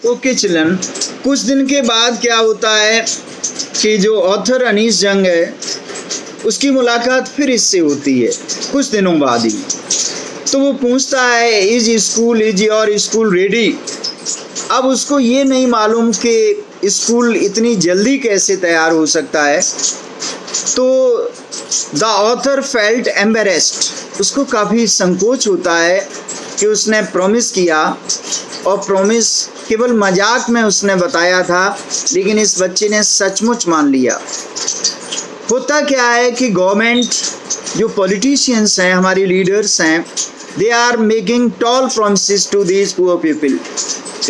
Okay children, कुछ दिन के बाद क्या होता है कि जो ऑथर अनीस जंग है उसकी मुलाकात फिर इससे होती है कुछ दिनों बाद ही। तो वो पूछता है इज योर स्कूल रेडी। अब उसको ये नहीं मालूम कि स्कूल इतनी जल्दी कैसे तैयार हो सकता है। तो द ऑथर फेल्ट एम्बेरेस्ड, उसको काफ़ी संकोच होता है कि उसने प्रॉमिस किया और प्रॉमिस केवल मजाक में उसने बताया था, लेकिन इस बच्चे ने सचमुच मान लिया। होता क्या है कि गवर्नमेंट, जो पॉलिटिशियंस हैं, हमारी लीडर्स हैं, they are making tall promises to these poor people.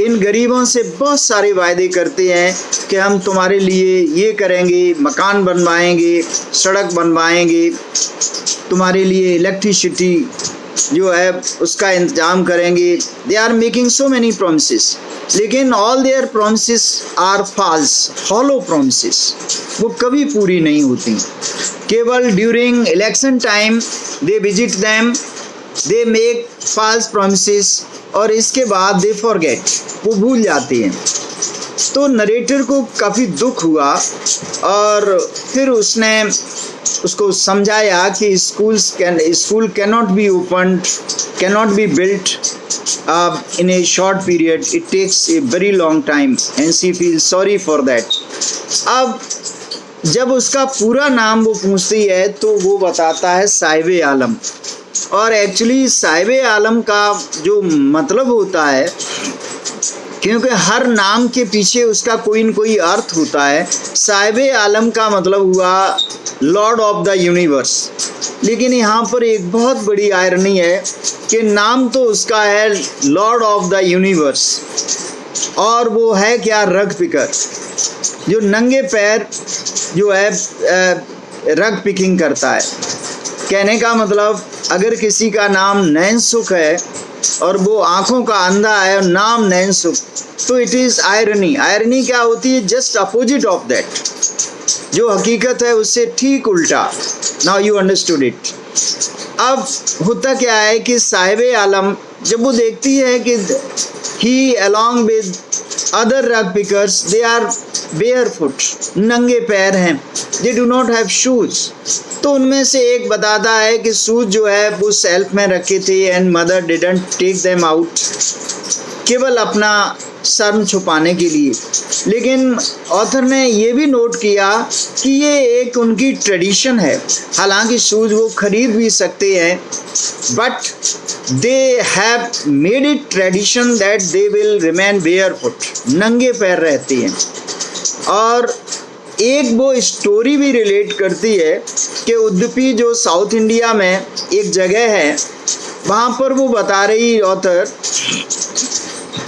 इन गरीबों से बहुत सारे वायदे करते हैं कि हम तुम्हारे लिए ये करेंगे, मकान बनवाएंगे, सड़क बनवाएंगे, तुम्हारे लिए इलेक्ट्रिसिटी जो है उसका इंतजाम करेंगे। They are making so many promises, लेकिन all their promises are false, hollow promises, वो कभी पूरी नहीं होती। केवल during election time they visit them, they make false promises और इसके बाद दे फॉरगेट, वो भूल जाते हैं। तो नरेटर को काफ़ी दुख हुआ और फिर उसने उसको समझाया कि school cannot be open, cannot be built in a short period, it takes a very long time and she feels sorry for that। अब जब उसका पूरा नाम वो पूछती है तो वो बताता है साहिब आलम, और एक्चुअली साहिब आलम का जो मतलब होता है, क्योंकि हर नाम के पीछे उसका कोई न कोई अर्थ होता है। साहिब आलम का मतलब हुआ लॉर्ड ऑफ द यूनिवर्स, लेकिन यहाँ पर एक बहुत बड़ी आयरनी है कि नाम तो उसका है लॉर्ड ऑफ द यूनिवर्स, और वो है क्या, रग पिकर, जो नंगे पैर जो है रग पिकिंग करता है। कहने का मतलब, अगर किसी का नाम नैन सुख है और वो आँखों का अंधा है और नाम नैन सुख, तो इट इज़ आयरनी। आयरनी क्या होती है? जस्ट अपोजिट ऑफ दैट, जो हकीकत है उससे ठीक उल्टा। Now you understood it. अब होता क्या है कि साहिब आलम जब वो देखती है कि ही अलॉन्ग विद अदर रग पिकर्स दे आर बेयरफुट, नंगे पैर हैं, they do not have shoes, तो उनमें से एक बताता है कि शूज़ जो है वो सेल्फ में रखे थे and mother didn't take them out, केवल अपना शर्म छुपाने के लिए। लेकिन ऑथर ने ये भी नोट किया कि ये एक उनकी ट्रेडिशन है, हालांकि शूज़ वो खरीद भी सकते हैं, but they have made it tradition that they will remain barefoot, नंगे पैर रहते हैं। और एक वो स्टोरी भी रिलेट करती है कि उडुपी जो साउथ इंडिया में एक जगह है, वहाँ पर वो बता रही ऑथर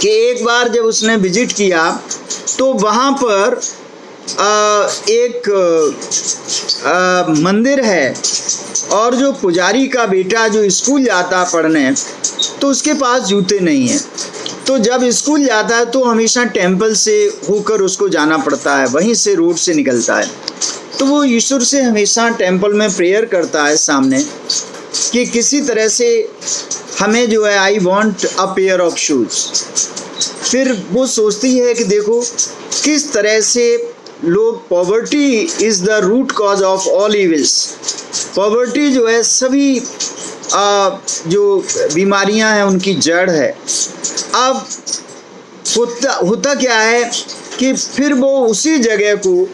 कि एक बार जब उसने विजिट किया तो वहाँ पर एक मंदिर है, और जो पुजारी का बेटा जो स्कूल जाता पढ़ने, तो उसके पास जूते नहीं हैं। तो जब स्कूल जाता है तो हमेशा टेंपल से होकर उसको जाना पड़ता है, वहीं से रोड से निकलता है। तो वो ईश्वर से हमेशा टेंपल में प्रेयर करता है सामने कि किसी तरह से हमें जो है I want a pair of shoes. फिर वो सोचती है कि देखो किस तरह से लोग, poverty is the root cause of all evils, poverty जो है सभी जो बीमारियां हैं उनकी जड़ है। अब होता क्या है कि फिर वो उसी जगह को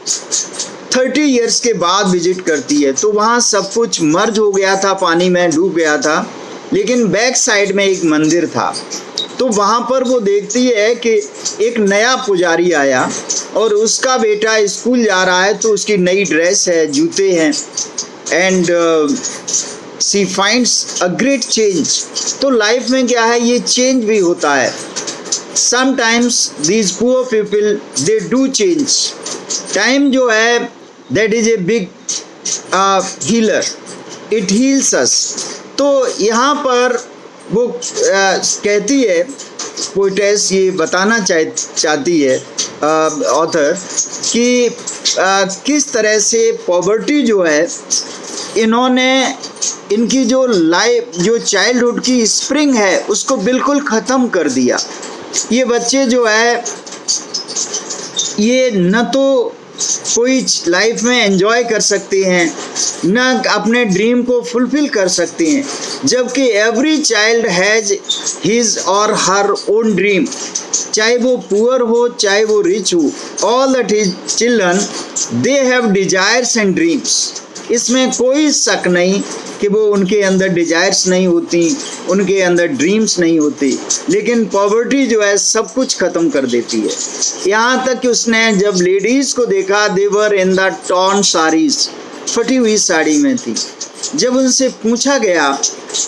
30 इयर्स के बाद विजिट करती है, तो वहाँ सब कुछ मर्ज हो गया था, पानी में डूब गया था, लेकिन बैक साइड में एक मंदिर था। तो वहाँ पर वो देखती है कि एक नया पुजारी आया और उसका बेटा स्कूल जा रहा है, तो उसकी नई ड्रेस है, जूते हैं, and she finds a great change. तो लाइफ में क्या है, ये चेंज भी होता है। Sometimes these poor people they do change. Time जो है that is a big healer, it heals us. तो यहाँ पर वो कहती है, पोइटेस ये बताना चाहती है ऑथर कि किस तरह से पॉवर्टी जो है, इन्होंने इनकी जो लाइफ, जो चाइल्डहुड की स्प्रिंग है, उसको बिल्कुल ख़त्म कर दिया। ये बच्चे जो है ये न तो कोई लाइफ में एंजॉय कर सकते हैं, न अपने ड्रीम को फुलफिल कर सकते हैं, जबकि एवरी चाइल्ड हैज़ हिज और हर ओन ड्रीम, चाहे वो पुअर हो चाहे वो रिच हो, all that his children they have desires and dreams. इसमें कोई शक नहीं कि वो उनके अंदर डिजायर्स नहीं होती, उनके अंदर ड्रीम्स नहीं होती, लेकिन पॉवर्टी जो है सब कुछ ख़त्म कर देती है। यहाँ तक कि उसने जब लेडीज़ को देखा, देवर इन द टॉर्न साड़ीज, फटी हुई साड़ी में थी। जब उनसे पूछा गया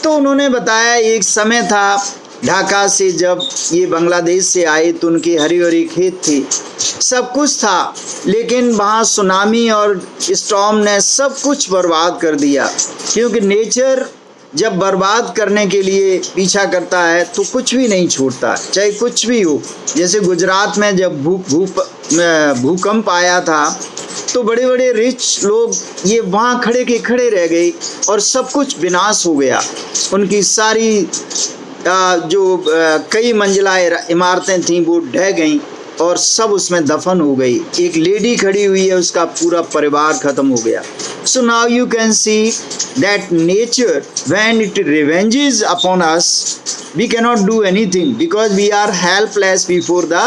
तो उन्होंने बताया एक समय था ढाका से जब ये बांग्लादेश से आए तो उनकी हरी हरी खेत थी, सब कुछ था, लेकिन वहाँ सुनामी और स्टॉर्म ने सब कुछ बर्बाद कर दिया। क्योंकि नेचर जब बर्बाद करने के लिए पीछा करता है तो कुछ भी नहीं छोड़ता, चाहे कुछ भी हो। जैसे गुजरात में जब भूकंप आया था तो बड़े बड़े रिच लोग ये वहाँ खड़े के खड़े रह गए और सब कुछ विनाश हो गया। उनकी सारी जो कई मंजिला इमारतें थीं वो ढह गईं और सब उसमें दफन हो गई। एक लेडी खड़ी हुई है, उसका पूरा परिवार खत्म हो गया। So now you can see that nature when it revenges upon us, we cannot do anything because we are helpless before the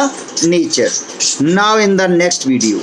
nature. Now in the next video.